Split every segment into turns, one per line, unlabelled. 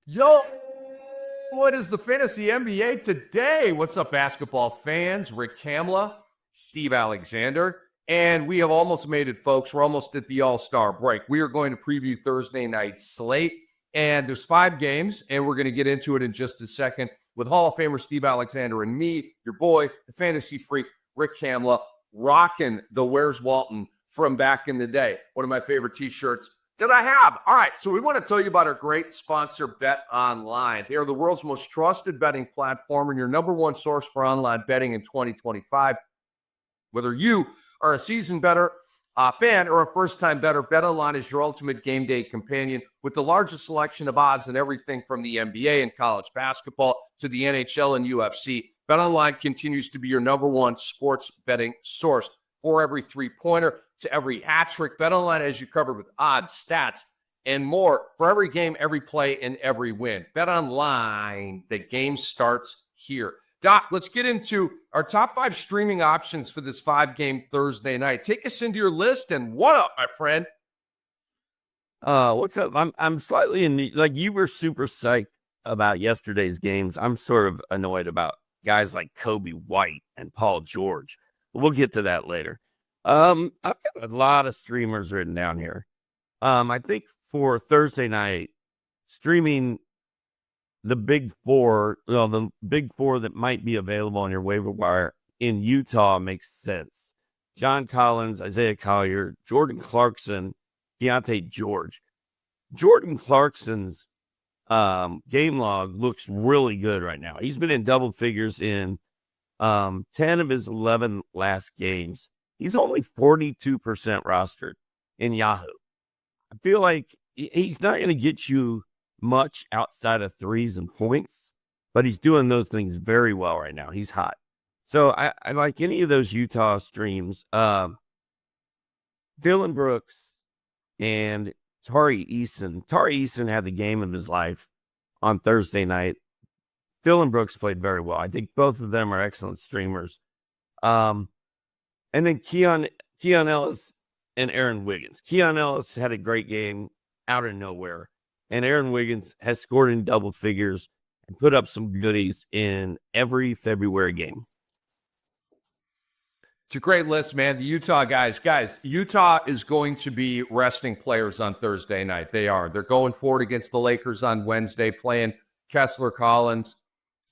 Yo, what is the fantasy NBA today? What's up, basketball fans? Rick Kamla, Steve Alexander, and we have almost made it, folks. We're almost at the All-Star break. We are going to preview Thursday night slate, and there's 5 games, and we're going to get into it in just a second with Hall of Famer Steve Alexander and me, your boy, the fantasy freak, Rick Kamla, rocking the Where's Walton from back in the day. One of my favorite T-shirts that I have. All right, so we want to tell you about our great sponsor, Bet Online. They are the world's most trusted betting platform and your number one source for online betting in 2025. Whether you are a seasoned bettor, fan, or a first-time bettor, Bet Online is your ultimate game day companion with the largest selection of odds in everything from the NBA and college basketball to the NHL and UFC. Bet Online continues to be your number one sports betting source. For every three-pointer to every hat trick, BetOnline has you covered with odds, stats, and more for every game, every play, and every win. BetOnline, the game starts here. Doc, let's get into our top 5 streaming options for this 5-game Thursday night. Take us into your list, and what up, my friend?
What's up? I'm slightly like you were super psyched about yesterday's games. I'm sort of annoyed about guys like Kobe White and Paul George. We'll get to that later. I've got a lot of streamers written down here. I think for Thursday night, streaming the big four that might be available on your waiver wire in Utah makes sense. John Collins, Isaiah Collier, Jordan Clarkson, Deontay George. Jordan Clarkson's game log looks really good right now. He's been in double figures in 10 of his 11 last games. He's only 42% rostered in Yahoo. I feel like he's not going to get you much outside of threes and points, but he's doing those things very well right now. He's hot. So I like any of those Utah streams. Dylan Brooks and Tari Eason. Tari Eason had the game of his life on Thursday night. Dylan Brooks played very well. I think both of them are excellent streamers. And then Keon Ellis and Aaron Wiggins. Keon Ellis had a great game out of nowhere. And Aaron Wiggins has scored in double figures and put up some goodies in every February game.
It's a great list, man. The Utah guys. Utah is going to be resting players on Thursday night. They are. They're going forward against the Lakers on Wednesday, playing Kessler Collins,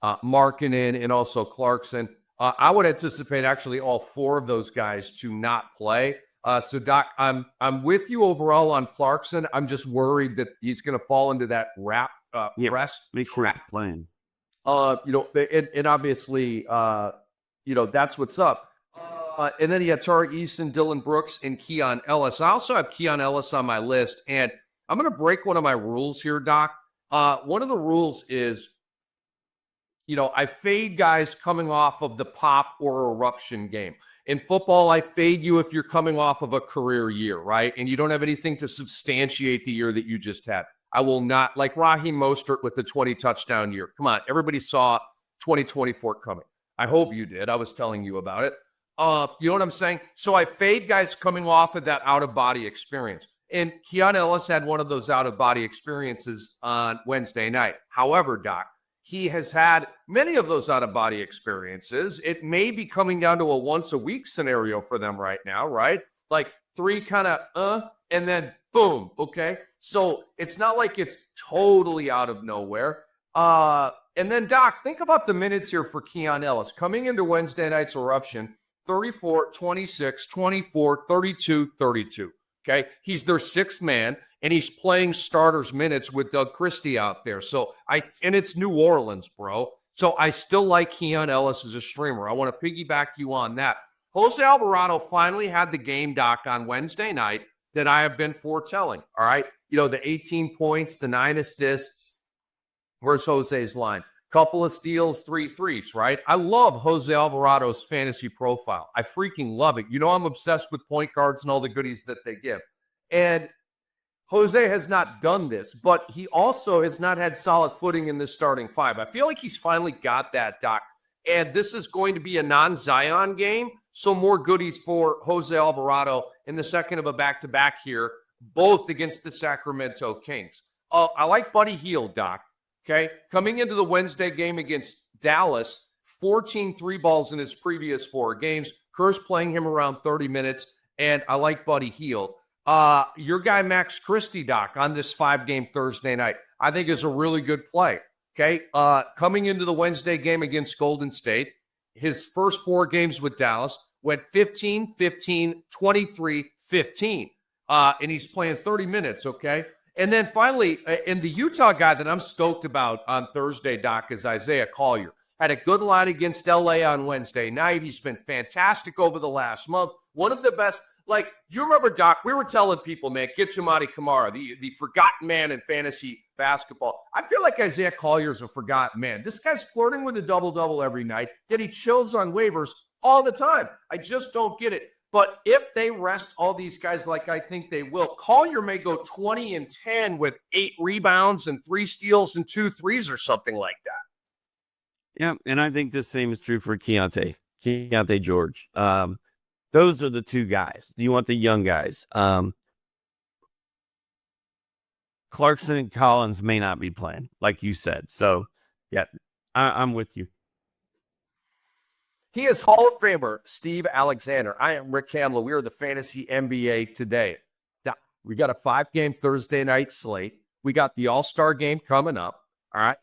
Markkanen, and also Clarkson. I would anticipate actually all 4 of those guys to not play. So, Doc, I'm with you overall on Clarkson. I'm just worried that he's going to fall into that rest trap.
Playing.
And obviously, that's what's up. And then you have Tari Eason, Dylan Brooks, and Keon Ellis. I also have Keon Ellis on my list, and I'm going to break one of my rules here, Doc. One of the rules is, I fade guys coming off of the pop or eruption game. In football, I fade you if you're coming off of a career year, right? And you don't have anything to substantiate the year that you just had. I will not, like Raheem Mostert with the 20-touchdown year. Come on, everybody saw 2024 coming. I hope you did. I was telling you about it. You know what I'm saying? So I fade guys coming off of that out-of-body experience. And Keon Ellis had one of those out-of-body experiences on Wednesday night. However, Doc, he has had many of those out-of-body experiences. It may be coming down to a once-a-week scenario for them right now, right? Like 3 kind of, and then boom, okay? So it's not like it's totally out of nowhere. And then, Doc, think about the minutes here for Keon Ellis. Coming into Wednesday night's eruption, 34, 26, 24, 32, 32. Okay, he's their 6th man, and he's playing starters minutes with Doug Christie out there. And it's New Orleans, bro. So I still like Keon Ellis as a streamer. I want to piggyback you on that. Jose Alvarado finally had the game, Doc, on Wednesday night that I have been foretelling. All right, the 18 points, the 9 assists. Where's Jose's line? Couple of steals, 3 threes, right? I love Jose Alvarado's fantasy profile. I freaking love it. I'm obsessed with point guards and all the goodies that they give. And Jose has not done this, but he also has not had solid footing in this starting 5. I feel like he's finally got that, Doc. And this is going to be a non-Zion game, so more goodies for Jose Alvarado in the second of a back-to-back here, both against the Sacramento Kings. I like Buddy Hield, Doc. Okay. Coming into the Wednesday game against Dallas, 14 three balls in his previous 4 games. Kerr's playing him around 30 minutes, and I like Buddy Hield. Your guy, Max Christie, Doc, on this 5-game Thursday night, I think is a really good play. Okay. Coming into the Wednesday game against Golden State, his first 4 games with Dallas went 15, 15, 23, 15. And he's playing 30 minutes. Okay. And then finally, and the Utah guy that I'm stoked about on Thursday, Doc, is Isaiah Collier. Had a good line against LA on Wednesday night. He's been fantastic over the last month. One of the best. Like, you remember, Doc, we were telling people, man, get Jamadi Kamara, the forgotten man in fantasy basketball. I feel like Isaiah Collier's a forgotten man. This guy's flirting with a double-double every night, yet he chills on waivers all the time. I just don't get it. But if they rest all these guys like I think they will, Collier may go 20 and 10 with 8 rebounds and 3 steals and 2 threes or something like that.
Yeah, and I think the same is true for Keontae George. Those are the 2 guys. You want the young guys. Clarkson and Collins may not be playing, like you said. So, yeah, I'm with you.
He is Hall of Famer Steve Alexander. I am Rick Kamla. We are the Fantasy NBA today. We got a 5-game Thursday night slate. We got the All-Star game coming up. All right.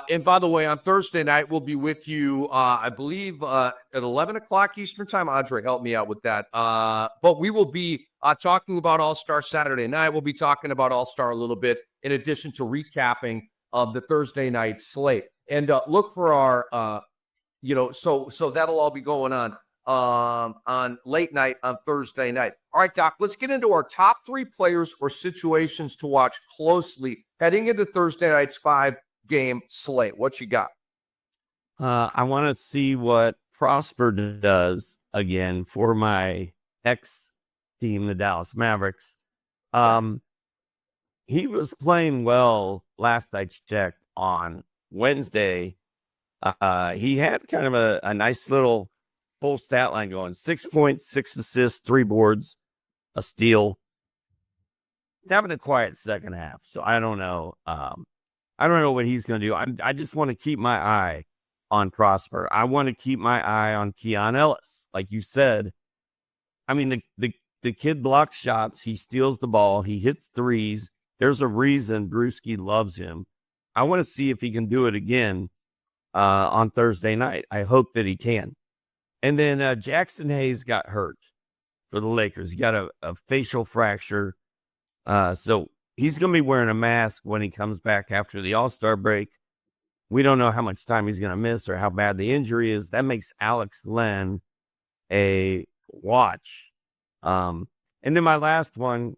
And by the way, on Thursday night, we'll be with you, I believe, at 11 o'clock Eastern time. Andre, help me out with that. But we will be talking about All-Star Saturday night. We'll be talking about All-Star a little bit, in addition to recapping of the Thursday night slate. And look for our, so that'll all be going on late night on Thursday night. All right, Doc, let's get into our top 3 players or situations to watch closely heading into Thursday night's 5-game slate. What you got?
I want to see what Prosper does again for my ex team, the Dallas Mavericks. He was playing well last I checked on Wednesday. He had kind of a nice little full stat line going: 6 points, 6 assists, 3 boards, a steal. Having a quiet second half, so I don't know. I don't know what he's going to do. I just want to keep my eye on Prosper. I want to keep my eye on Keon Ellis. Like you said, I mean, the kid blocks shots. He steals the ball. He hits threes. There's a reason Brewski loves him. I want to see if he can do it again on Thursday night. I hope that he can. And then Jackson Hayes got hurt for the Lakers. He got a facial fracture. So he's going to be wearing a mask when he comes back after the All-Star break. We don't know how much time he's going to miss or how bad the injury is. That makes Alex Len a watch. And then my last one,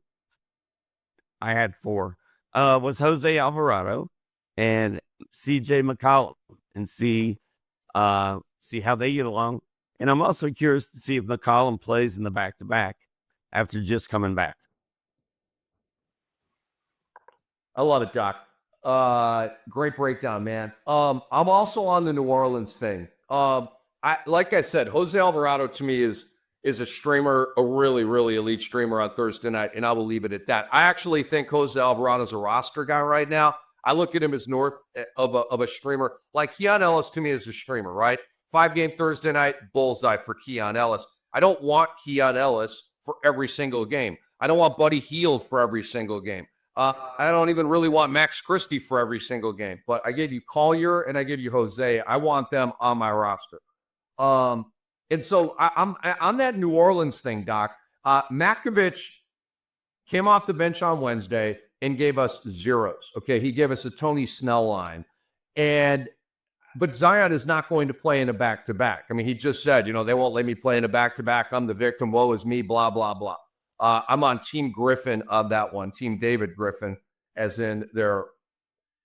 I had 4, was Jose Alvarado and CJ McCollum, and see how they get along. And I'm also curious to see if McCollum plays in the back-to-back after just coming back.
I love it, Doc. Great breakdown, man. I'm also on the New Orleans thing. Like I said, Jose Alvarado to me is a streamer, a really, really elite streamer on Thursday night, and I will leave it at that. I actually think Jose Alvarado is a roster guy right now. I look at him as north of a streamer. Like Keon Ellis to me is a streamer, right? 5-game Thursday night, bullseye for Keon Ellis. I don't want Keon Ellis for every single game. I don't want Buddy Hield for every single game. I don't even really want Max Christie for every single game. But I gave you Collier and I gave you Jose. I want them on my roster. And so I'm on that New Orleans thing, Doc. Makovich came off the bench on Wednesday and gave us zeros. Okay, he gave us a Tony Snell line. But Zion is not going to play in a back-to-back. I mean, he just said, they won't let me play in a back-to-back. I'm the victim. Woe is me, blah, blah, blah. I'm on Team Griffin of that one, Team David Griffin, as in their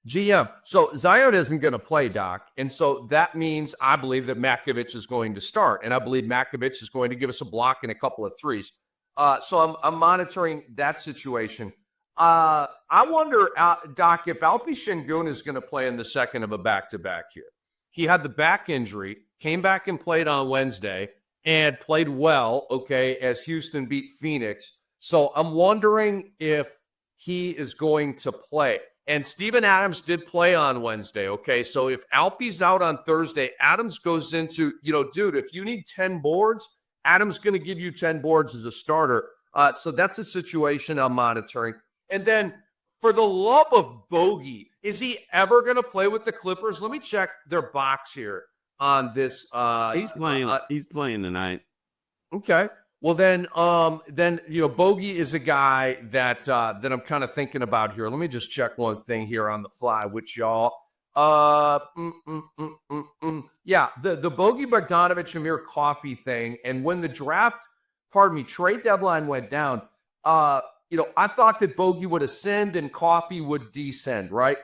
GM. So Zion isn't going to play, Doc. And so that means I believe that Makovich is going to start. And I believe Makovich is going to give us a block and a couple of threes. So I'm monitoring that situation. I wonder, Doc, if Alpi Şengün is going to play in the second of a back-to-back here. He had the back injury, came back and played on Wednesday, and played well, okay, as Houston beat Phoenix. So I'm wondering if he is going to play. And Steven Adams did play on Wednesday, okay? So if Alpe's out on Thursday, Adams goes into, dude, if you need 10 boards, Adams going to give you 10 boards as a starter. So that's a situation I'm monitoring. And then for the love of Bogey, is he ever going to play with the Clippers? Let me check their box here on this.
He's playing. He's playing tonight.
Okay. Well, then Bogey is a guy that I'm kind of thinking about here. Let me just check one thing here on the fly with y'all. Yeah, the Bogey Bogdanovich Amir Coffee thing, and when the trade deadline went down, I thought that Bogey would ascend and Coffee would descend, right?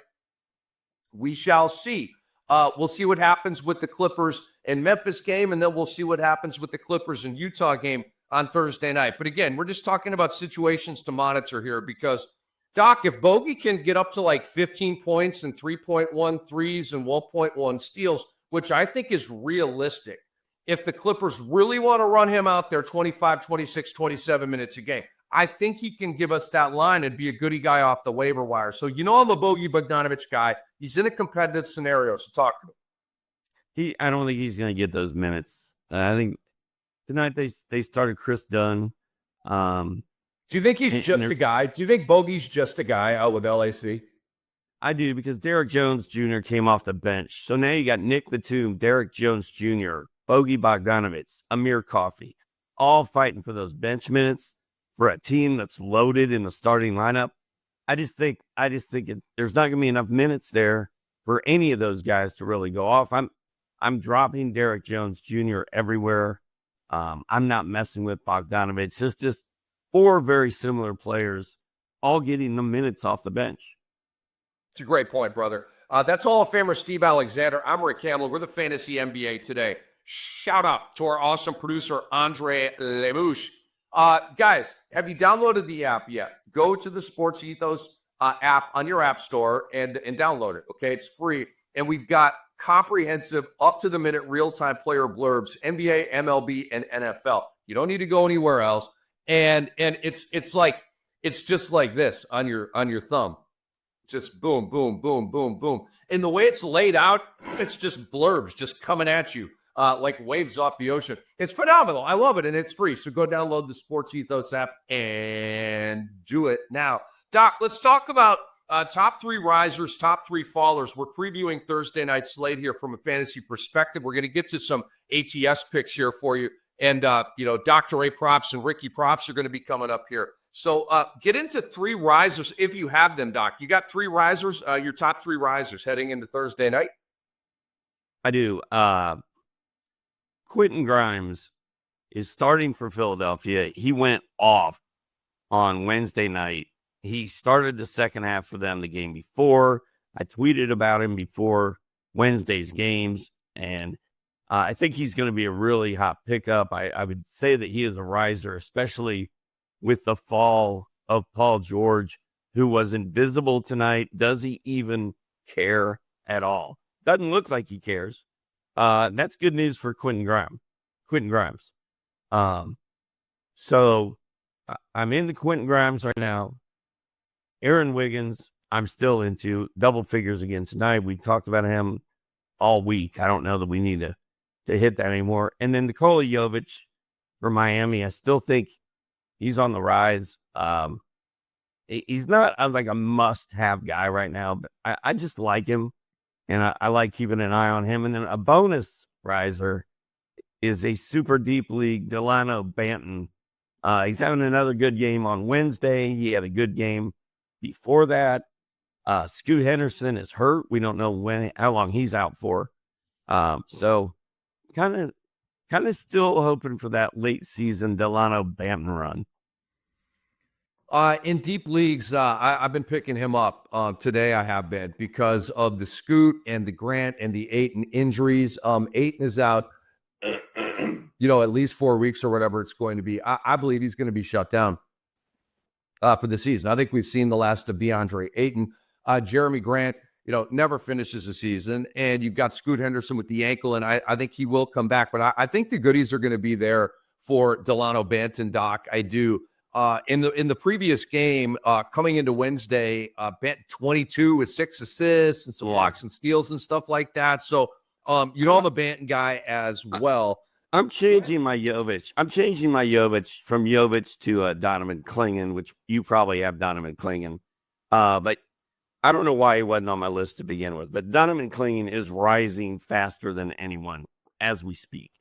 We shall see. We'll see what happens with the Clippers and Memphis game, and then we'll see what happens with the Clippers and Utah game on Thursday night. But again, we're just talking about situations to monitor here because, Doc, if Bogey can get up to like 15 points and 3.1 threes and 1.1 steals, which I think is realistic, if the Clippers really want to run him out there 25, 26, 27 minutes a game, I think he can give us that line and be a goodie guy off the waiver wire. So, I'm a Bogey Bogdanovich guy. He's in a competitive scenario, so talk to me.
I don't think he's going to get those minutes. I think tonight they started Chris Dunn.
Do you think he's just a guy? Do you think Bogey's just a guy out with LAC?
I do, because Derek Jones Jr. came off the bench. So now you got Nick Batum, Derek Jones Jr., Bogey Bogdanovich, Amir Coffee, all fighting for those bench minutes for a team that's loaded in the starting lineup. I just think there's not going to be enough minutes there for any of those guys to really go off. I'm dropping Derek Jones Jr. everywhere. I'm not messing with Bogdanovich. It's just four very similar players all getting the minutes off the bench.
It's a great point, brother. That's Hall of Famer Steve Alexander. I'm Rick Kamla. We're the Fantasy NBA today. Shout out to our awesome producer, Andre Lemouche. Guys, have you downloaded the app yet? Go to the Sports Ethos app on your app store and download it, okay? It's free. And we've got comprehensive, up-to-the-minute, real-time player blurbs, NBA, MLB, and NFL. You don't need to go anywhere else. And it's just like this on your thumb. Just boom, boom, boom, boom, boom. And the way it's laid out, it's just blurbs just coming at you like waves off the ocean. It's phenomenal. I love it, and it's free. So go download the Sports Ethos app and do it now. Doc, let's talk about top three risers, top three fallers. We're previewing Thursday night slate here from a fantasy perspective. We're going to get to some ATS picks here for you. And, Dr. A props and Ricky props are going to be coming up here. So get into three risers if you have them, Doc. You got three risers, your top three risers heading into Thursday night?
I do. Quentin Grimes is starting for Philadelphia. He went off on Wednesday night. He started the second half for them the game before. I tweeted about him before Wednesday's games, and I think he's going to be a really hot pickup. I would say that he is a riser, especially with the fall of Paul George, who was invisible tonight. Does he even care at all? Doesn't look like he cares. That's good news for Quentin Grimes. So I'm into Quentin Grimes right now. Aaron Wiggins, I'm still into double figures again tonight. We talked about him all week. I don't know that we need to hit that anymore. And then Nikola Jovic for Miami, I still think he's on the rise. He's not like a must-have guy right now, but I just like him, and I like keeping an eye on him. And then a bonus riser is a super deep league, Delano Banton. He's having another good game on Wednesday. He had a good game before that. Scoot Henderson is hurt. We don't know how long he's out for. So kind of still hoping for that late season Delano Banton run.
In deep leagues, I've been picking him up today. I have been because of the Scoot and the Grant and the Ayton injuries. Ayton is out, at least 4 weeks or whatever it's going to be. I believe he's going to be shut down for the season. I think we've seen the last of DeAndre Ayton. Jeremy Grant, never finishes the season. And you've got Scoot Henderson with the ankle, and I think he will come back. But I think the goodies are going to be there for Delano Banton, Doc. I do. In the previous game, coming into Wednesday, bet 22 with 6 assists and some blocks and steals and stuff like that. So, I'm a Banton guy as well.
I'm changing my Jovic. I'm changing my Jovic from Jovic to Donovan Clingan, which you probably have Donovan Clingan. But I don't know why he wasn't on my list to begin with. But Donovan Clingan is rising faster than anyone as we speak.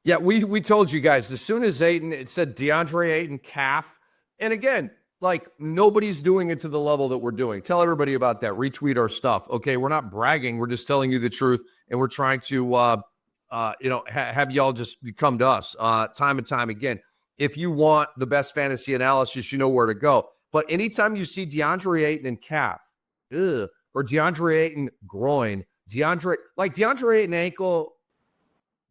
Yeah, we told you guys as soon as Ayton, it said DeAndre Ayton calf. And again, like nobody's doing it to the level that we're doing. Tell everybody about that. Retweet our stuff. Okay, we're not bragging. We're just telling you the truth, and we're trying to have y'all just come to us time and time again. If you want the best fantasy analysis, you know where to go. But anytime you see DeAndre Ayton and calf, or DeAndre Ayton groin, DeAndre Ayton ankle.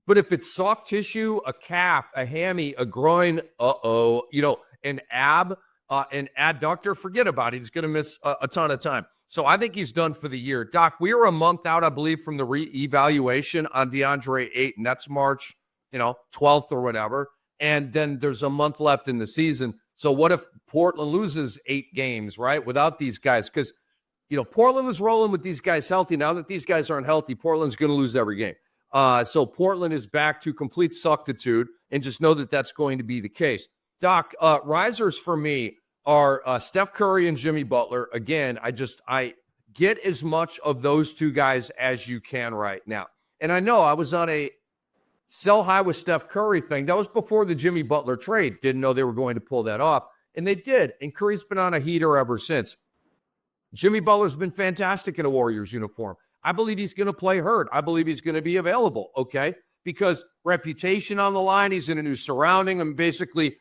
But if it's soft tissue, a calf, a hammy, a groin, an ab, an adductor, forget about it. He's going to miss a ton of time. So I think he's done for the year. Doc, we are a month out, I believe, from the re-evaluation on DeAndre Ayton. That's March, 12th or whatever. And then there's a month left in the season. So what if Portland loses 8 games, right, without these guys? Because, Portland was rolling with these guys healthy. Now that these guys aren't healthy, Portland's going to lose every game. So Portland is back to complete suctitude, and just know that that's going to be the case. Doc, risers for me are Steph Curry and Jimmy Butler. Again, I get as much of those two guys as you can right now. And I know I was on a sell high with Steph Curry thing. That was before the Jimmy Butler trade. Didn't know they were going to pull that off. And they did. And Curry's been on a heater ever since. Jimmy Butler's been fantastic in a Warriors uniform. I believe he's going to play hurt. I believe he's going to be available, okay? Because reputation on the line, he's in a new surrounding. And basically,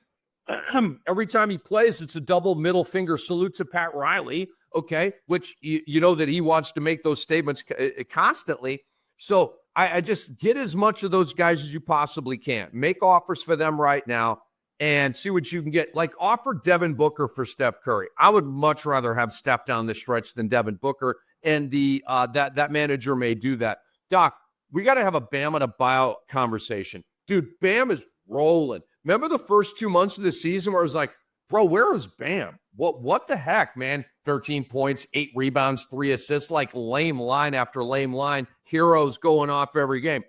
every time he plays, it's a double middle finger salute to Pat Riley, okay? Which you know that he wants to make those statements constantly. So I just get as much of those guys as you possibly can. Make offers for them right now and see what you can get. Like, offer Devin Booker for Steph Curry. I would much rather have Steph down the stretch than Devin Booker. And that manager may do that. Doc, we got to have a Bam and a buyout conversation. Dude, Bam is rolling. Remember the first 2 months of the season where it was like, bro, where is Bam? What the heck, man? 13 points, 8 rebounds, 3 assists, like lame line after lame line. Heroes going off every game.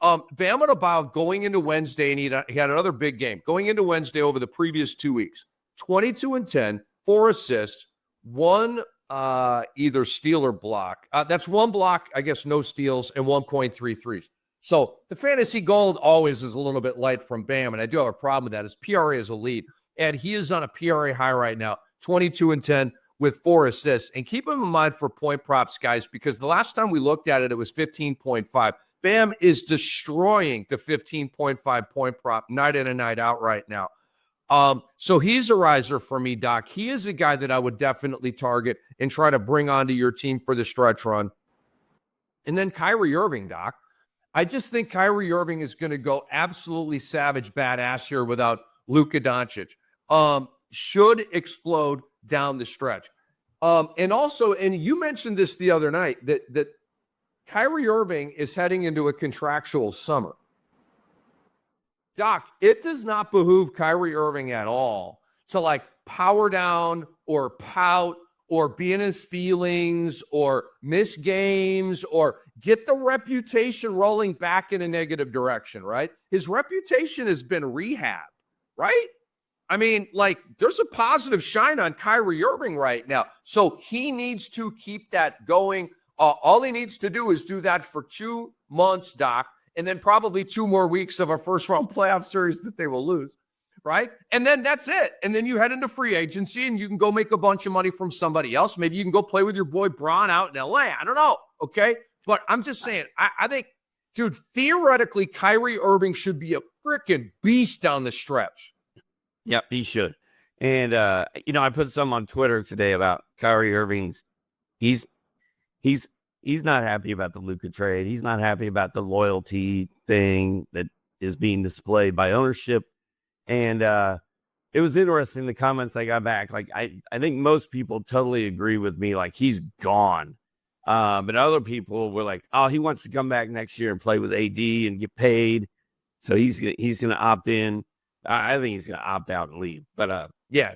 Bam and a buyout going into Wednesday, and he had another big game. Going into Wednesday over the previous 2 weeks, 22 and 10, 4 assists, 1 either steal or block. That's 1 block, I guess, no steals, and 1.3 threes. So the fantasy gold always is a little bit light from Bam, and I do have a problem with that. His PRA is elite, and he is on a PRA high right now, 22 and 10 with 4 assists. And keep him in mind for point props, guys, because the last time we looked at it, it was 15.5. Bam is destroying the 15.5 point prop night in and night out right now. So he's a riser for me, Doc. He is a guy that I would definitely target and try to bring onto your team for the stretch run. And then Kyrie Irving, Doc. I just think Kyrie Irving is going to go absolutely savage badass here without Luka Doncic. Should explode down the stretch. And you mentioned this the other night, that Kyrie Irving is heading into a contractual summer. Doc, it does not behoove Kyrie Irving at all to like power down or pout or be in his feelings or miss games or get the reputation rolling back in a negative direction, right? His reputation has been rehab, right? I mean, like, there's a positive shine on Kyrie Irving right now. So he needs to keep that going. All he needs to do is do that for 2 months, Doc, and then probably 2 more weeks of a first-round playoff series that they will lose, right? And then that's it. And then you head into free agency, and you can go make a bunch of money from somebody else. Maybe you can go play with your boy Bron out in L.A. I don't know, okay? But I'm just saying, I think, dude, theoretically, Kyrie Irving should be a freaking beast down the stretch.
Yep, he should. And, I put some on Twitter today about Kyrie Irving's. He's not happy about the Luka trade. He's not happy about the loyalty thing that is being displayed by ownership. And it was interesting, the comments I got back. Like, I think most people totally agree with me. Like, he's gone. But other people were like, oh, he wants to come back next year and play with AD and get paid. So he's going to opt in. I think he's going to opt out and leave. But yeah,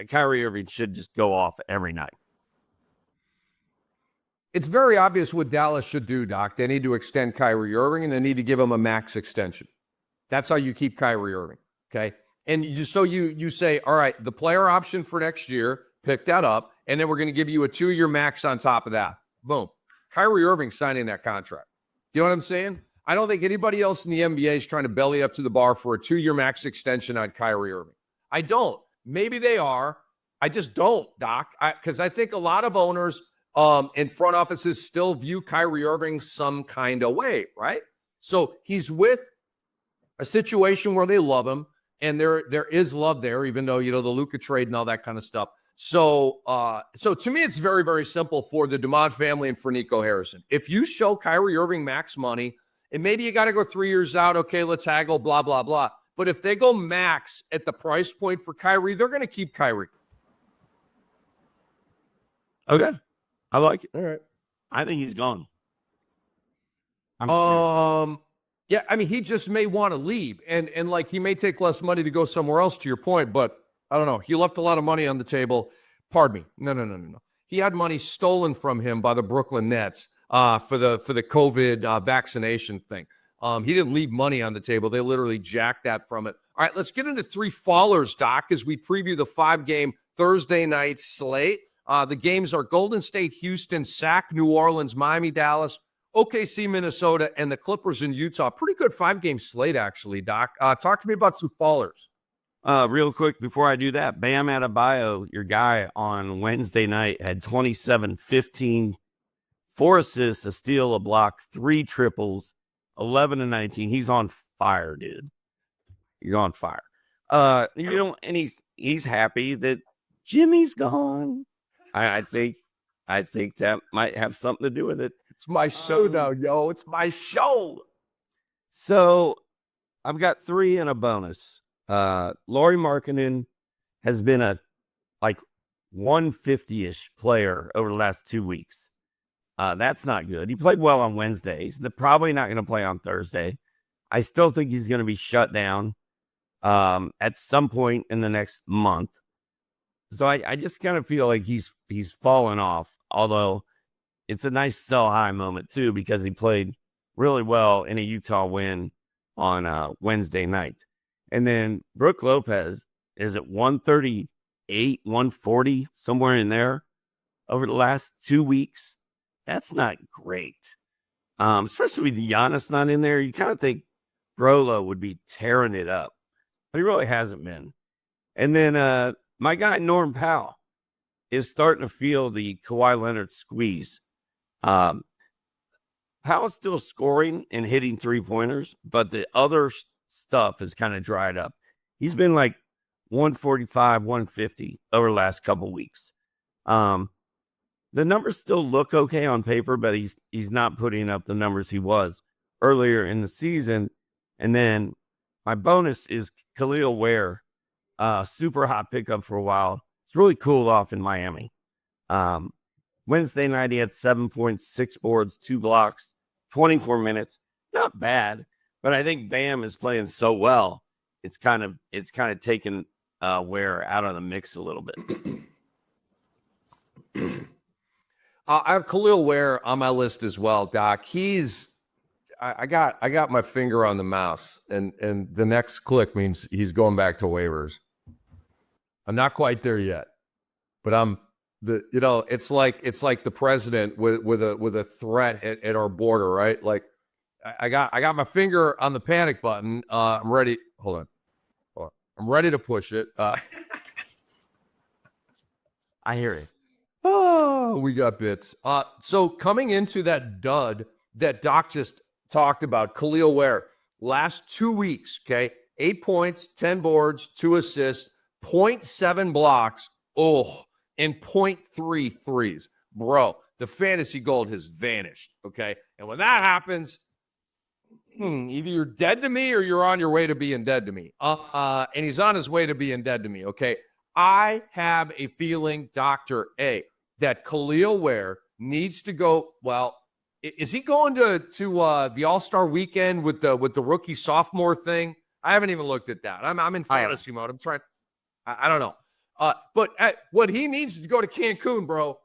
Kyrie Irving should just go off every night.
It's very obvious what Dallas should do, Doc. They need to extend Kyrie Irving, and they need to give him a max extension. That's how you keep Kyrie Irving, okay? And you say, all right, the player option for next year, pick that up, and then we're going to give you a 2-year max on top of that. Boom. Kyrie Irving signing that contract. You know what I'm saying? I don't think anybody else in the NBA is trying to belly up to the bar for a 2-year max extension on Kyrie Irving. I don't. Maybe they are. I just don't, Doc, because I think a lot of owners and front offices still view Kyrie Irving some kind of way, right? So he's with a situation where they love him, and there is love there, even though, the Luka trade and all that kind of stuff. So to me, it's very, very simple for the DeMond family and for Nico Harrison. If you show Kyrie Irving max money, and maybe you got to go 3 years out, okay, let's haggle, blah, blah, blah. But if they go max at the price point for Kyrie, they're going to keep Kyrie.
Okay. I like it.
All right.
I think he's gone.
Yeah, I mean, he just may want to leave, and like he may take less money to go somewhere else, to your point, but I don't know. He left a lot of money on the table. Pardon me. No. He had money stolen from him by the Brooklyn Nets for the COVID vaccination thing. He didn't leave money on the table. They literally jacked that from it. All right, let's get into 3 fallers, Doc, as we preview the 5-game Thursday night slate. The games are Golden State, Houston, Sac, New Orleans, Miami, Dallas, OKC, Minnesota, and the Clippers in Utah. Pretty good 5-game slate, actually, Doc. Talk to me about some fallers.
Real quick, before I do that, Bam Adebayo, your guy on Wednesday night, had 27, 15, 4 assists, a steal, a block, 3 triples, 11 and 19. He's on fire, dude. You're on fire. And he's happy that Jimmy's gone. I think that might have something to do with it.
It's my show now, yo. It's my show.
So I've got 3 and a bonus. Lauri Markkanen has been a 150-ish player over the last 2 weeks. That's not good. He played well on Wednesdays. They're probably not going to play on Thursday. I still think he's going to be shut down at some point in the next month. So I just kind of feel like he's fallen off, although it's a nice sell high moment too, because he played really well in a Utah win on Wednesday night. And then Brook Lopez is at 138, 140, somewhere in there over the last 2 weeks. That's not great. Especially with Giannis not in there. You kind of think Brolo would be tearing it up, but he really hasn't been. And then my guy Norm Powell is starting to feel the Kawhi Leonard squeeze. Powell's still scoring and hitting 3-pointers, but the other stuff has kind of dried up. He's been 145, 150 over the last couple weeks. The numbers still look okay on paper, but he's not putting up the numbers he was earlier in the season. And then my bonus is Khalil Ware. Super hot pickup for a while. It's really cooled off in Miami. Wednesday night, he had 7.6 boards, 2 blocks, 24 minutes. Not bad, but I think Bam is playing so well. It's kind of taken Ware out of the mix a little bit.
I have Khalil Ware on my list as well, Doc. I got my finger on the mouse, and the next click means he's going back to waivers. I'm not quite there yet, but it's like the president with a threat at our border, right? Like I got my finger on the panic button. I'm ready. Hold on. I'm ready to push it.
I hear it.
Oh, we got bits. So coming into that dud that Doc just talked about, Khalil Ware, last 2 weeks, okay, 8 points, 10 boards, 2 assists, 0.7 blocks, and 0.3 threes. Bro, the fantasy gold has vanished, okay? And when that happens, either you're dead to me or you're on your way to being dead to me. And he's on his way to being dead to me, okay? I have a feeling, Dr. A, that Khalil Ware needs to go, well, is he going to the All-Star weekend with the rookie sophomore thing? I haven't even looked at that. I'm in fantasy mode. I'm trying. I don't know. But what he needs is to go to Cancun, bro,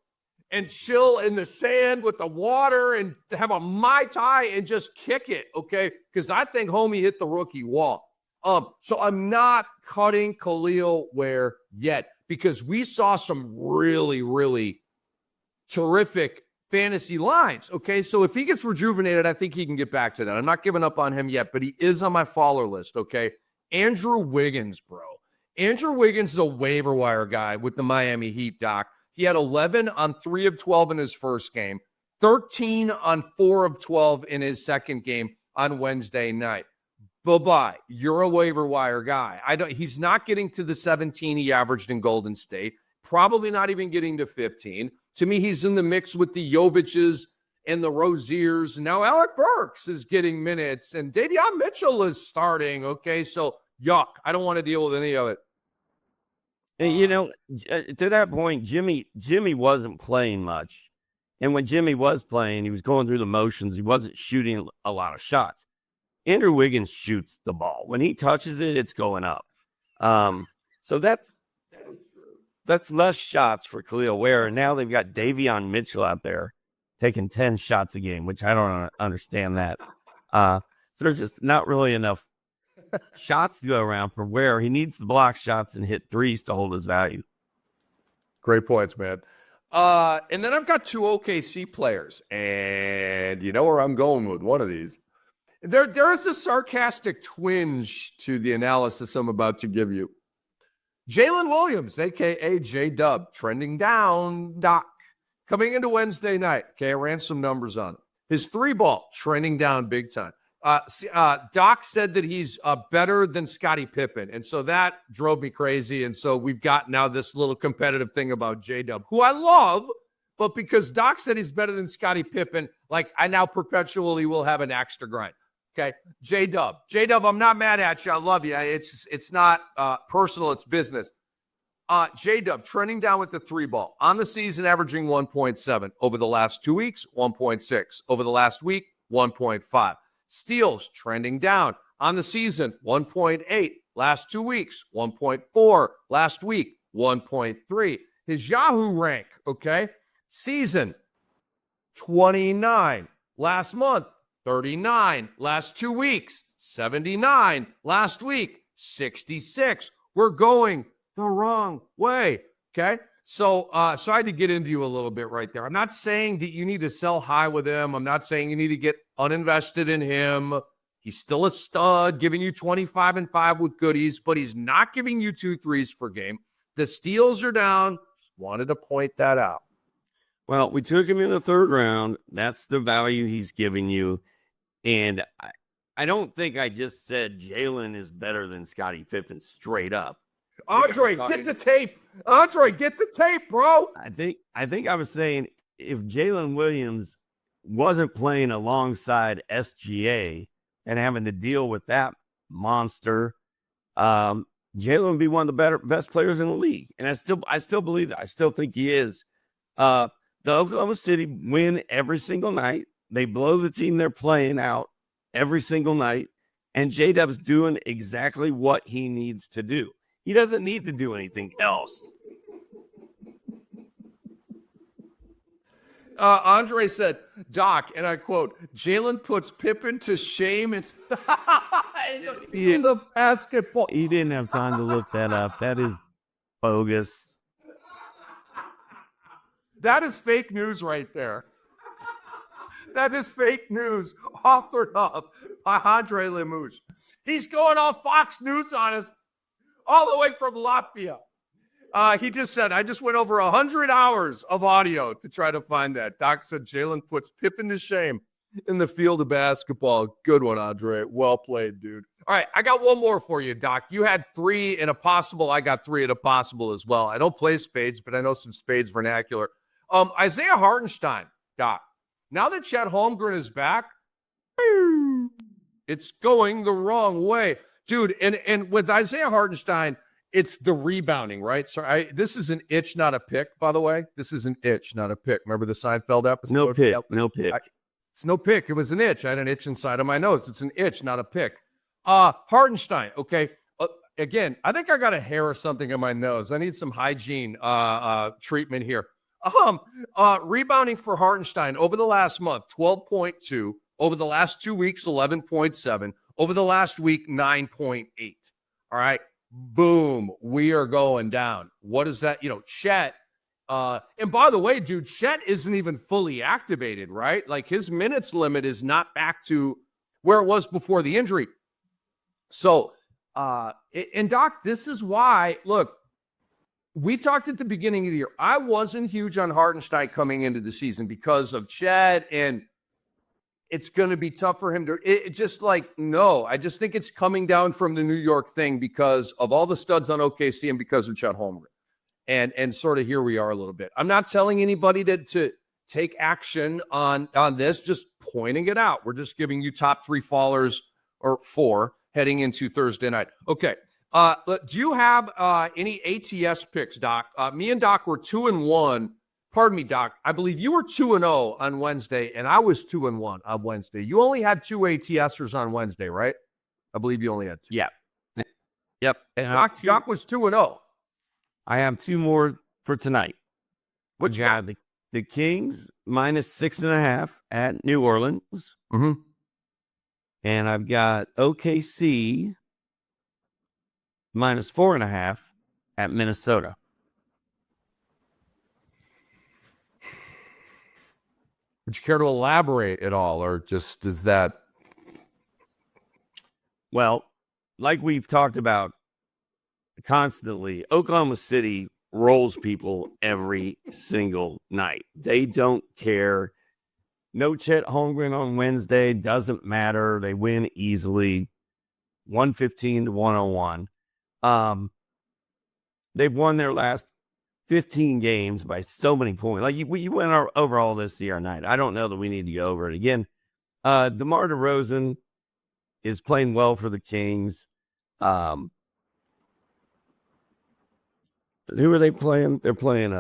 and chill in the sand with the water and have a Mai Tai and just kick it, okay? Because I think homie hit the rookie wall. So I'm not cutting Khalil Ware yet because we saw some really, really terrific fantasy lines, okay? So if he gets rejuvenated, I think he can get back to that. I'm not giving up on him yet, but he is on my follower list, okay? Andrew Wiggins, bro. Andrew Wiggins is a waiver wire guy with the Miami Heat, Doc. He had 11 on 3 of 12 in his first game, 13 on 4 of 12 in his second game on Wednesday night. Bye-bye. You're a waiver wire guy. He's not getting to the 17 he averaged in Golden State, probably not even getting to 15. To me, he's in the mix with the Jovic's and the Roziers. Now Alec Burks is getting minutes, and Davion Mitchell is starting, okay? So, yuck. I don't want to deal with any of it.
And, you know, to that point, Jimmy wasn't playing much. And when Jimmy was playing, he was going through the motions. He wasn't shooting a lot of shots. Andrew Wiggins shoots the ball. When he touches it, it's going up. So that's less shots for Khalil Ware. And now they've got Davion Mitchell out there taking 10 shots a game, which I don't understand that. So there's just not really enough shots to go around for Ware. He needs to block shots and hit threes to hold his value.
Great points, man. And then I've got 2 OKC players, and you know where I'm going with one of these. There is a sarcastic twinge to the analysis I'm about to give you. Jalen Williams, a.k.a. J-Dub, trending down, Doc. Coming into Wednesday night, okay, I ran some numbers on it. His 3-ball, trending down big time. Doc said that he's better than Scottie Pippen, and so that drove me crazy, and so we've got now this little competitive thing about J-Dub, who I love, but because Doc said he's better than Scottie Pippen, like I now perpetually will have an axe to grind. Okay, J-Dub, I'm not mad at you. I love you. It's not personal. It's business. J-Dub trending down with the 3-ball. On the season, averaging 1.7. Over the last 2 weeks, 1.6. Over the last week, 1.5. Steals trending down. On the season, 1.8. Last 2 weeks, 1.4. Last week, 1.3. His Yahoo rank, okay? Season, 29. Last month, 39. Last 2 weeks, 79. Last week, 66. We're going the wrong way, okay? So I had to get into you a little bit right there. I'm not saying that you need to sell high with him. I'm not saying you need to get uninvested in him. He's still a stud, giving you 25 and 5 with goodies, but he's not giving you 2 threes per game. The steals are down. Just wanted to point that out.
Well, we took him in the 3rd round. That's the value he's giving you. And I don't think I just said Jalen is better than Scottie Pippen straight up.
Andre, get the tape. Andre, get the tape, bro.
I think I was saying if Jalen Williams wasn't playing alongside SGA and having to deal with that monster, Jalen would be one of the best players in the league. And I still believe that. I still think he is. The Oklahoma City win every single night. They blow the team they're playing out every single night. And J-Dub's doing exactly what he needs to do. He doesn't need to do anything else.
Andre said, Doc, and I quote, Jalen puts Pippen to shame in the basketball.
He didn't have time to look that up. That is bogus.
That is fake news right there. That is fake news authored up by Andre Lemouche. He's going off Fox News on us all the way from Latvia. He just said, I just went over 100 hours of audio to try to find that. Doc said Jalen puts Pippen to shame in the field of basketball. Good one, Andre. Well played, dude. All right, I got one more for you, Doc. You had 3 in a possible. I got 3 in a possible as well. I don't play spades, but I know some spades vernacular. Isaiah Hartenstein, Doc. Now that Chet Holmgren is back, it's going the wrong way. Dude, and with Isaiah Hartenstein, it's the rebounding, right? So this is an itch, not a pick, by the way. This is an itch, not a pick. Remember the Seinfeld episode?
No pick, no pick.
It's no pick. It was an itch. I had an itch inside of my nose. It's an itch, not a pick. Hartenstein. Okay. Again, I think I got a hair or something in my nose. I need some hygiene treatment here. Rebounding for Hartenstein over the last month, 12.2. Over the last 2 weeks, 11.7. Over the last week, 9.8. All right. Boom. We are going down. What is that? Chet. And by the way, dude, Chet isn't even fully activated, right? Like his minutes limit is not back to where it was before the injury. So, and Doc, this is why, look, we talked at the beginning of the year. I wasn't huge on Hartenstein coming into the season because of Chet, and it's going to be tough for him to no. I just think it's coming down from the New York thing because of all the studs on OKC and because of Chet Holmgren. And sort of here we are a little bit. I'm not telling anybody to take action on this, just pointing it out. We're just giving you top 3 fallers or 4 heading into Thursday night. Okay. But do you have any ATS picks, Doc? Me and Doc were 2-1. Pardon me, Doc. I believe you were 2-0 on Wednesday, and I was 2-1 on Wednesday. You only had 2 ATSers on Wednesday, right? I believe you only had 2.
Yeah. Yep.
And Doc was 2-0.
I have 2 more for tonight.
What you got?
The Kings -6.5 at New Orleans.
Mm-hmm.
And I've got OKC -4.5 at Minnesota.
Would you care to elaborate at all, or just is that?
Well, like we've talked about constantly, Oklahoma City rolls people every single night. They don't care. No Chet Holmgren on Wednesday, doesn't matter. They win easily, 115-101. They've won their last 15 games by so many points. Like you went over all this the other night. I don't know that we need to go over it again. DeMar DeRozan is playing well for the Kings. Who are they playing? They're playing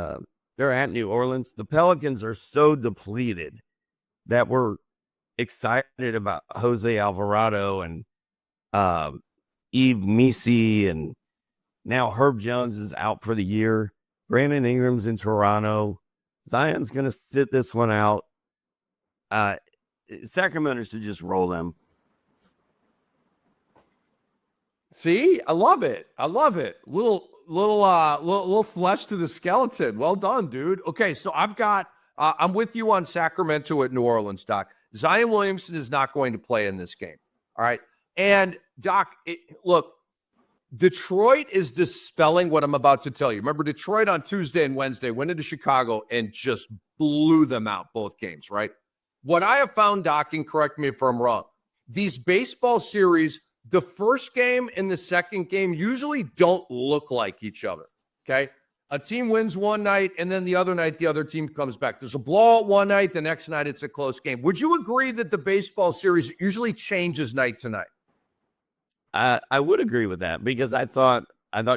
they're at New Orleans. The Pelicans are so depleted that we're excited about Jose Alvarado and Yves Missi, and now Herb Jones is out for the year. Brandon Ingram's in Toronto. Zion's going to sit this one out. Sacramento should just roll them.
See, I love it. I love it. Little flesh to the skeleton. Well done, dude. Okay, so I've got. I'm with you on Sacramento at New Orleans, Doc. Zion Williamson is not going to play in this game. All right, and Doc, look, Detroit is dispelling what I'm about to tell you. Remember, Detroit on Tuesday and Wednesday went into Chicago and just blew them out both games. Right. What I have found, Doc, and correct me if I'm wrong, these baseball series, the first game and the second game usually don't look like each other, okay? A team wins one night, and then the other night, the other team comes back. There's a blowout one night, the next night it's a close game. Would you agree that the baseball series usually changes night to night?
I would agree with that because I thought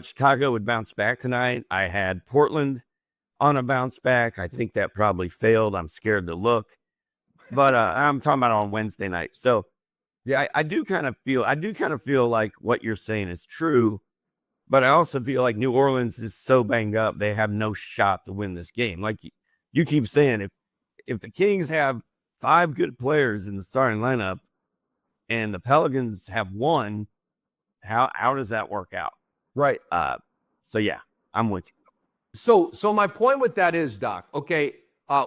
Chicago would bounce back tonight. I had Portland on a bounce back. I think that probably failed. I'm scared to look. But I'm talking about on Wednesday night. So, yeah, I do kind of feel like what you're saying is true, but I also feel like New Orleans is so banged up they have no shot to win this game. Like you keep saying, if the Kings have 5 good players in the starting lineup and the Pelicans have 1, how does that work out?
Right.
So yeah, I'm with you.
So my point with that is, Doc, okay,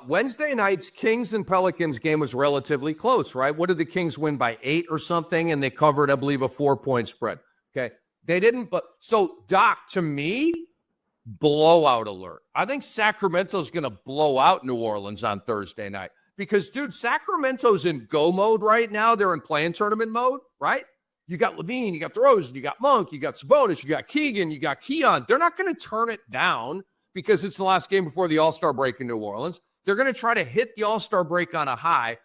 Wednesday night's Kings and Pelicans game was relatively close, right? What did the Kings win by 8 or something? And they covered, I believe, a 4-point spread. Okay. They didn't, but so Doc, to me, blowout alert. I think Sacramento's going to blow out New Orleans on Thursday night because, dude, Sacramento's in go mode right now. They're in play-in tournament mode, right? You got Levine, you got DeRozan, you got Monk, you got Sabonis, you got Keegan, you got Keon. They're not going to turn it down because it's the last game before the All-Star break in New Orleans. They're going to try to hit the All-Star break on a high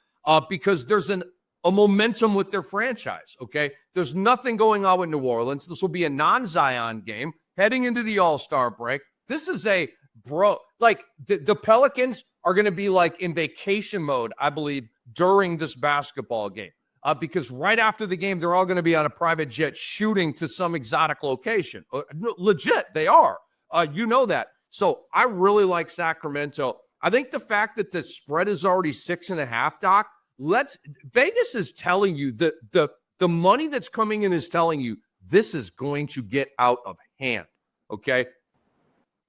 because there's a momentum with their franchise, okay? There's nothing going on with New Orleans. This will be a non-Zion game heading into the All-Star break. This is the Pelicans are going to be like in vacation mode, I believe, during this basketball game. because right after the game, they're all going to be on a private jet shooting to some exotic location. Legit, they are. You know that. So I really like Sacramento. I think the fact that the spread is already 6.5, Doc, Vegas is telling you that the money that's coming in is telling you this is going to get out of hand. Okay.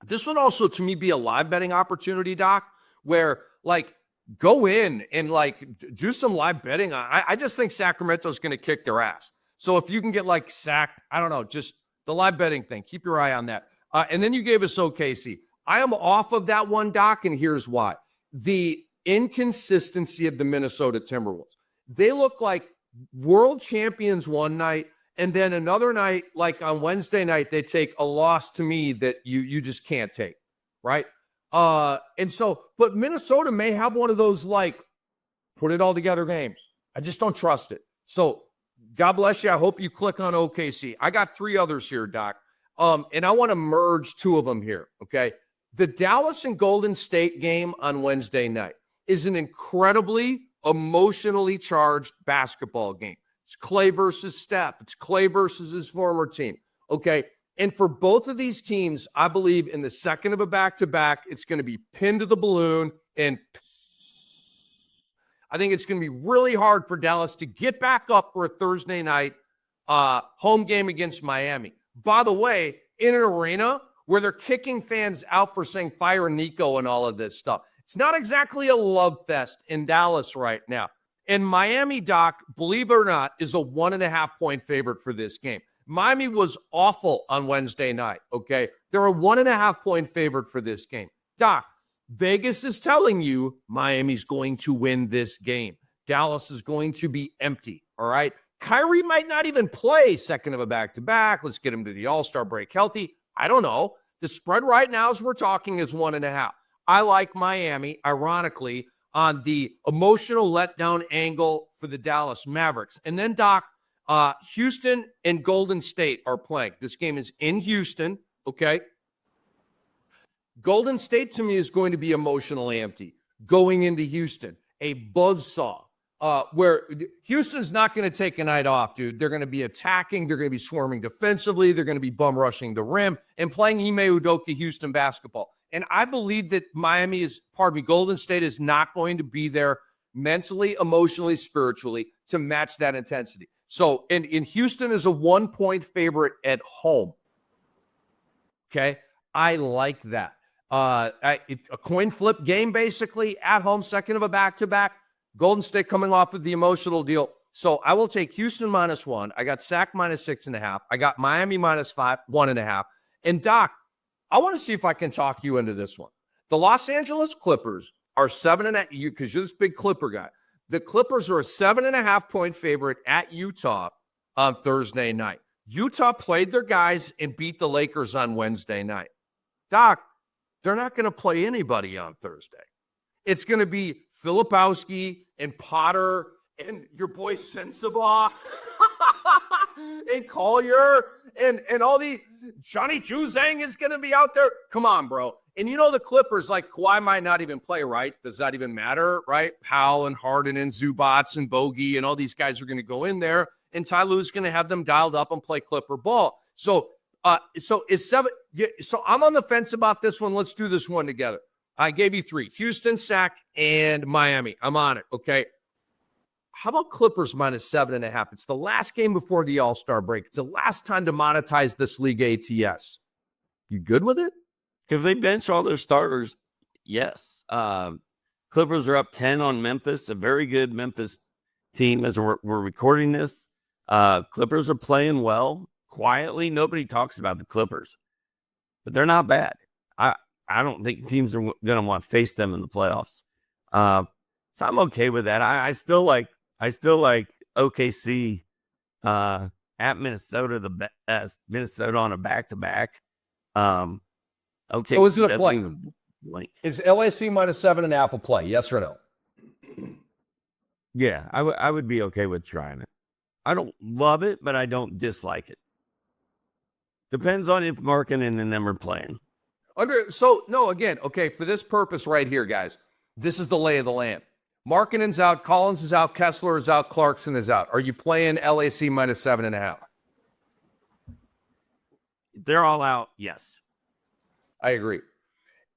This would also, to me, be a live betting opportunity, Doc, where like go in and like do some live betting. I just think Sacramento's going to kick their ass. So if you can get like I don't know, just the live betting thing, keep your eye on that. And then you gave us OKC. I am off of that one, Doc, and here's why. The inconsistency of the Minnesota Timberwolves. They look like world champions one night, and then another night, like on Wednesday night, they take a loss to me that you just can't take, right? And so, but Minnesota may have one of those like put it all together games. I just don't trust it. So God bless you. I hope you click on OKC. I got 3 others here, Doc. And I want to merge 2 of them here. Okay. The Dallas and Golden State game on Wednesday night is an incredibly emotionally charged basketball game. It's Clay versus Steph. It's Clay versus his former team. Okay. And for both of these teams, I believe in the second of a back-to-back, it's going to be pinned to the balloon. And I think it's going to be really hard for Dallas to get back up for a Thursday night home game against Miami. By the way, in an arena where they're kicking fans out for saying fire Nico and all of this stuff. It's not exactly a love fest in Dallas right now. And Miami, Doc, believe it or not, is a 1.5-point favorite for this game. Miami was awful on Wednesday night, okay? They're a 1.5-point favorite for this game. Doc, Vegas is telling you Miami's going to win this game. Dallas is going to be empty, all right? Kyrie might not even play second of a back-to-back. Let's get him to the All-Star break healthy. I don't know. The spread right now as we're talking is 1.5. I like Miami, ironically, on the emotional letdown angle for the Dallas Mavericks. And then, Doc, Houston and Golden State are playing. This game is in Houston, okay? Golden State, to me, is going to be emotionally empty going into Houston. A buzzsaw where Houston's not going to take a night off, dude. They're going to be attacking. They're going to be swarming defensively. They're going to be bum rushing the rim and playing Ime Udoka Houston basketball. And I believe that Golden State is not going to be there mentally, emotionally, spiritually to match that intensity. So, in Houston is a 1-point favorite at home. Okay. I like that. A coin flip game, basically at home, second of a back-to-back. Golden State coming off of the emotional deal. So I will take Houston -1. I got Sac -6.5. I got Miami -5, 1.5. And Doc, I want to see if I can talk you into this one. The Los Angeles Clippers are 7.5, because you're this big Clipper guy. The Clippers are a 7.5-point favorite at Utah on Thursday night. Utah played their guys and beat the Lakers on Wednesday night. Doc, they're not going to play anybody on Thursday. It's going to be Filipowski and Potter and your boy Sensabaugh and Collier and all the Johnny Juzang is going to be out there. Come on, bro. And you know the Clippers, like Kawhi might not even play, right? Does that even matter, right? Powell and Harden and Zubats and Bogey and all these guys are going to go in there, and Ty Lue's going to have them dialed up and play Clipper ball. So I'm on the fence about this one. Let's do this one together. I gave you 3: Houston, Sac, and Miami. I'm on it. Okay. How about Clippers -7.5? It's the last game before the All-Star break. It's the last time to monetize this league ATS. You good with it?
If they bench all their starters, yes. Clippers are up 10 on Memphis, a very good Memphis team as we're recording this. Clippers are playing well, quietly. Nobody talks about the Clippers, but they're not bad. I don't think teams are going to want to face them in the playoffs. So I'm okay with that. I still like OKC at Minnesota, Minnesota on a back-to-back. Okay.
So is it a play? Is LAC -7.5 a play? Yes or no?
Yeah, I would be okay with trying it. I don't love it, but I don't dislike it. Depends on if Markkanen and them are playing.
Okay, for this purpose right here, guys, this is the lay of the land. Markkanen's out, Collins is out, Kessler is out, Clarkson is out. Are you playing LAC minus 7.5?
They're all out, yes.
I agree.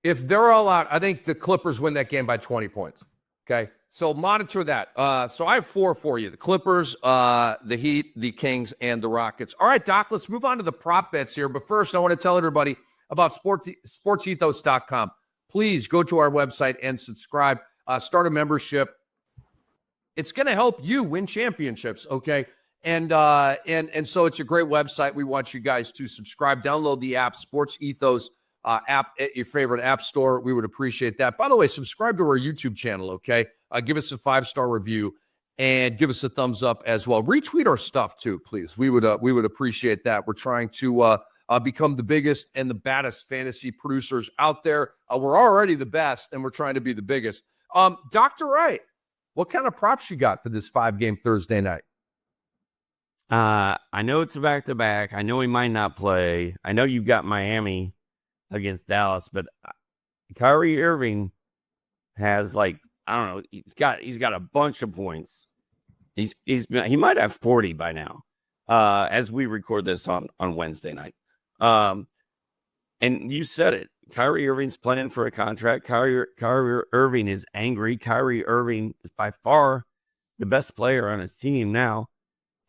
If they're all out, I think the Clippers win that game by 20 points. Okay, so monitor that. So I have 4 for you: the Clippers, the Heat, the Kings, and the Rockets. All right, Doc, let's move on to the prop bets here. But first, I want to tell everybody about sportsethos.com. Please go to our website and subscribe. Start a membership. It's going to help you win championships, okay? And so it's a great website. We want you guys to subscribe. Download the app, Sports Ethos app at your favorite app store. We would appreciate that. By the way, subscribe to our YouTube channel, okay? Give us a 5-star review and give us a thumbs up as well. Retweet our stuff too, please. We would appreciate that. We're trying to become the biggest and the baddest fantasy producers out there. We're already the best, and we're trying to be the biggest. Dr. Wright, what kind of props you got for this 5-game Thursday night?
I know it's a back-to-back. I know he might not play. I know you've got Miami against Dallas, but Kyrie Irving has, like, I don't know, he's got a bunch of points. He might have 40 by now, as we record this on Wednesday night. And you said it. Kyrie Irving's playing for a contract. Kyrie Irving is angry. Kyrie Irving is by far the best player on his team now,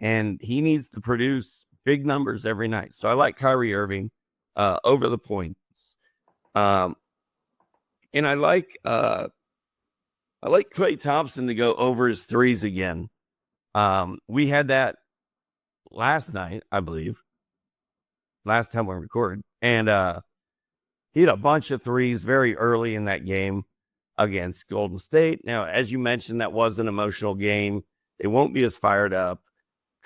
and he needs to produce big numbers every night. So I like Kyrie Irving over the points. And I like Klay Thompson to go over his threes again. We had that last night, I believe. Last time we recorded. And he had a bunch of threes very early in that game against Golden State. Now, as you mentioned, that was an emotional game. They won't be as fired up.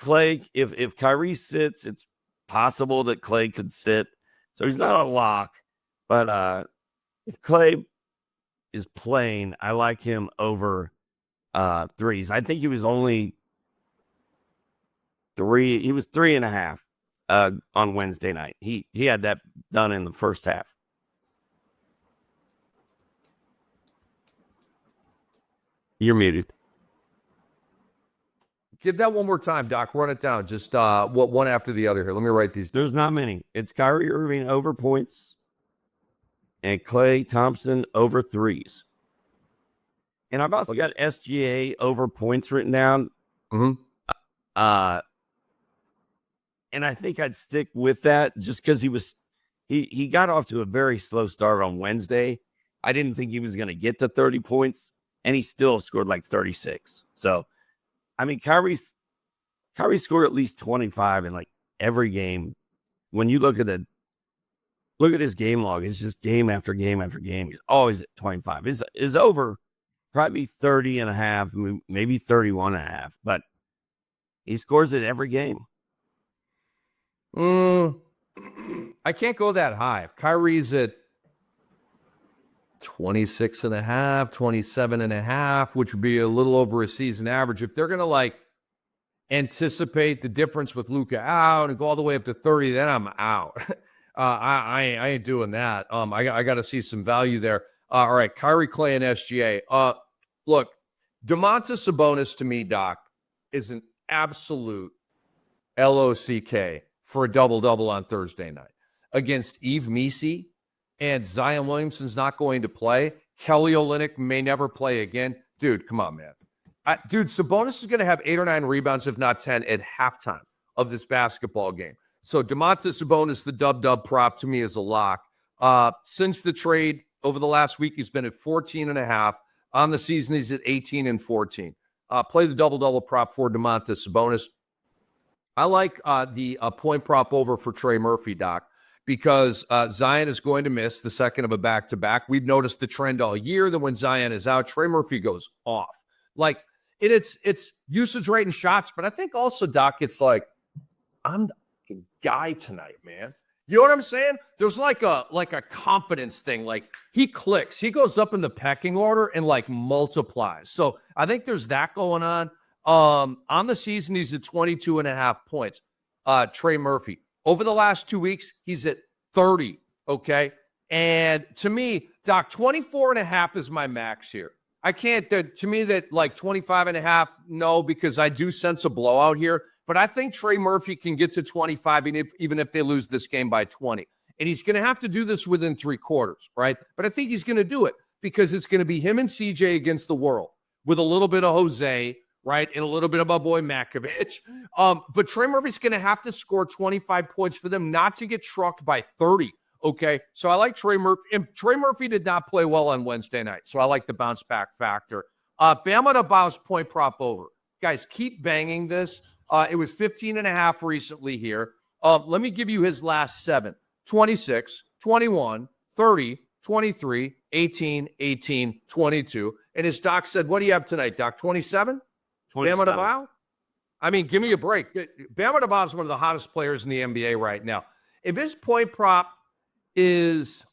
Klay, if Kyrie sits, it's possible that Klay could sit. So he's not a lock. But if Klay is playing, I like him over threes. I think he was only 3. He was 3.5 on Wednesday night. He had that done in the first half. You're muted.
Give that one more time, Doc. Run it down. Just one after the other here. Let me write these.
There's not many. It's Kyrie Irving over points and Klay Thompson over threes. And I've also got SGA over points written down.
Mm-hmm.
And I think I'd stick with that just because he got off to a very slow start on Wednesday. I didn't think he was going to get to 30 points, and he still scored like 36. So, I mean, Kyrie scored at least 25 in like every game. When you look at his game log, it's just game after game after game. He's always at 25. His over probably 30.5, maybe 31.5, but he scores it every game.
I can't go that high. If Kyrie's at 26.5, 27.5, which would be a little over a season average, if they're going to like anticipate the difference with Luka out and go all the way up to 30, then I'm out. I ain't doing that. I got to see some value there. All right, Kyrie, Klay, and SGA. Look, Domantas Sabonis to me, Doc, is an absolute LOCK for a double-double on Thursday night against Yves Missi, and Zion Williamson's not going to play. Kelly Olynyk may never play again. Dude, come on, man. Sabonis is going to have 8 or 9 rebounds, if not 10, at halftime of this basketball game. So Domantas Sabonis, the dub prop, to me is a lock. Since the trade over the last week, he's been at 14.5. On the season, he's at 18 and 14. Play the double-double prop for Domantas Sabonis. I like the point prop over for Trey Murphy, Doc, because Zion is going to miss the second of a back-to-back. We've noticed the trend all year that when Zion is out, Trey Murphy goes off. Like, it's usage rate and shots, but I think also, Doc, it's like, I'm the guy tonight, man. You know what I'm saying? There's like a confidence thing. Like, he clicks. He goes up in the pecking order and, like, multiplies. So I think there's that going on. On the season, he's at 22.5 points. Trey Murphy. Over the last 2 weeks, he's at 30, okay? And to me, Doc, 24.5 is my max here. I can't. To me, that like 25.5, no, because I do sense a blowout here. But I think Trey Murphy can get to 25, even if they lose this game by 20. And he's going to have to do this within 3 quarters, right? But I think he's going to do it because it's going to be him and CJ against the world with a little bit of Jose, right? And a little bit of my boy Makovich. But Trey Murphy's going to have to score 25 points for them not to get trucked by 30. Okay, so I like Trey Murphy. And Trey Murphy did not play well on Wednesday night, so I like the bounce back factor. Bama to Bows point prop over. Guys, keep banging this. It was 15.5 recently here. Let me give you his last 7. 26, 21, 30, 23, 18, 18, 22. And his doc said, what do you have tonight, Doc? 27?
27.
Bama to Bow? I mean, give me a break. Bama to Bow is one of the hottest players in the NBA right now. If his point prop is,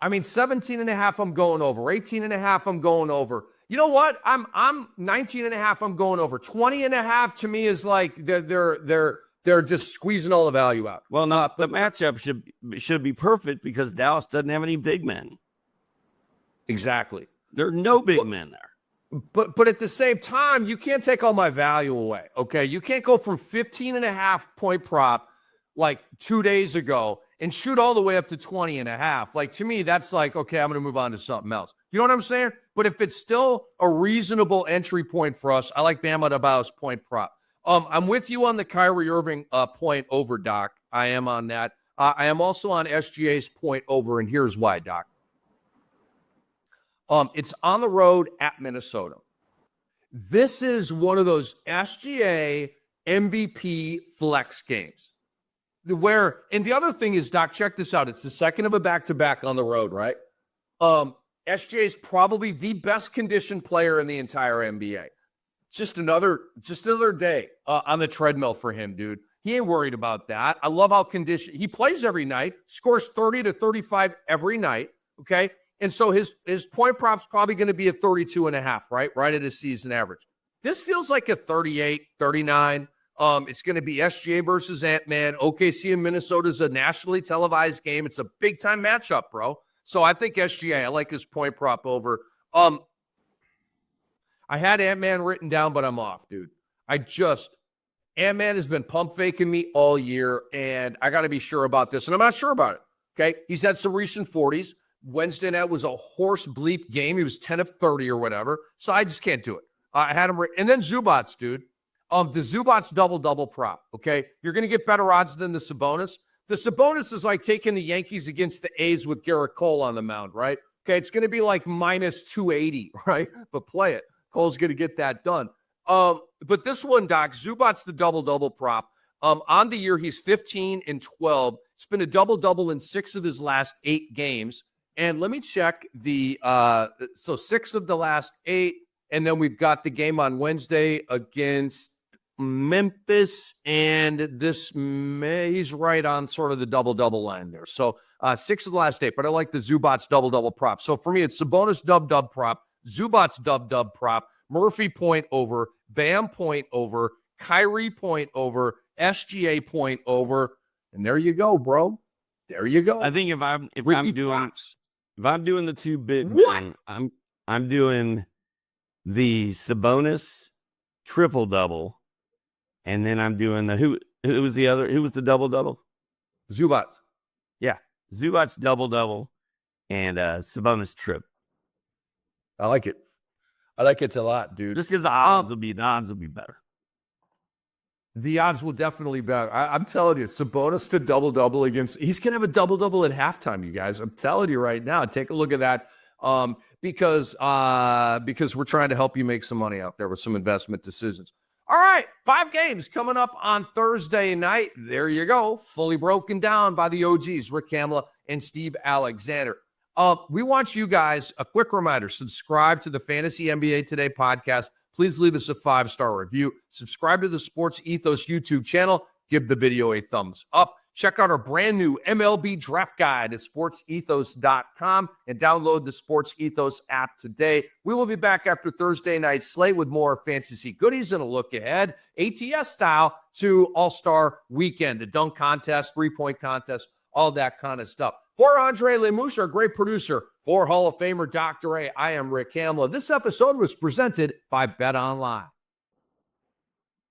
17.5, I'm going over. 18.5, I'm going over. You know what? I'm 19.5, I'm going over. 20.5 to me is like they're just squeezing all the value out.
Well, no, the matchup should be perfect because Dallas doesn't have any big men.
Exactly.
There are no big men there.
But at the same time, you can't take all my value away. Okay, you can't go from 15.5 point prop like 2 days ago and shoot all the way up to 20.5. Like, to me, that's like, okay, I'm going to move on to something else. You know what I'm saying? But if it's still a reasonable entry point for us, I like Bama to Bow's point prop. I'm with you on the Kyrie Irving point over, Doc. I am on that. I am also on SGA's point over, and here's why, Doc. It's on the road at Minnesota. This is one of those SGA MVP flex games. And the other thing is, Doc, check this out. It's the second of a back-to-back on the road, right? SGA is probably the best conditioned player in the entire NBA. Just another day on the treadmill for him, dude. He ain't worried about that. I love how conditioned he plays every night, scores 30 to 35 every night, okay? And so his point prop's probably going to be a 32.5, right? Right at his season average. This feels like a 38, 39. It's going to be SGA versus Ant-Man. OKC and Minnesota is a nationally televised game. It's a big-time matchup, bro. So I think SGA. I like his point prop over. I had Ant-Man written down, but I'm off, dude. Ant-Man has been pump faking me all year, and I got to be sure about this, and I'm not sure about it, okay? He's had some recent 40s. Wednesday night was a horse bleep game. He was 10 of 30 or whatever, so I just can't do it. I had him and then Zubats, dude. The Zubats double prop, okay? You're going to get better odds than the Sabonis. The Sabonis is like taking the Yankees against the A's with Garrett Cole on the mound, right? Okay, it's going to be like minus 280, right? But play it. Cole's going to get that done. But this one, Doc, Zubats the double prop. On the year, he's 15 and 12. It's been a double in 6 of his last 8 games. And let me check so 6 of the last 8. And then we've got the game on Wednesday against Memphis, and he's right on sort of the double line there. So 6 of the last 8, but I like the Zubats double prop. So for me, it's Sabonis dub prop, Zubats dub prop, Murphy point over, Bam point over, Kyrie point over, SGA point over, and there you go, bro. There you go.
I think if I'm doing the 2 big one, I'm doing the Sabonis triple double. And then I'm doing who was the other? Who was the double?
Zubats.
Yeah. Zubats double and Sabonis trip.
I like it. I like it a lot, dude.
Just because the odds will be better.
The odds will definitely be better. I'm telling you, Sabonis to double against. He's gonna have a double at halftime, you guys. I'm telling you right now. Take a look at that. Because we're trying to help you make some money out there with some investment decisions. All right, 5 games coming up on Thursday night. There you go, fully broken down by the OGs, Rick Kamla and Steve Alexander. We want you guys, a quick reminder, subscribe to the Fantasy NBA Today podcast. Please leave us a 5-star review. Subscribe to the Sports Ethos YouTube channel. Give the video a thumbs up. Check out our brand new MLB draft guide at sportsethos.com and download the Sports Ethos app today. We will be back after Thursday night slate with more fantasy goodies and a look ahead, ATS style, to All-Star Weekend, the dunk contest, 3-point contest, all that kind of stuff. For Andre Lemush, our great producer, For Hall of Famer Dr. A, I am Rick Kamla. This episode was presented by Bet Online.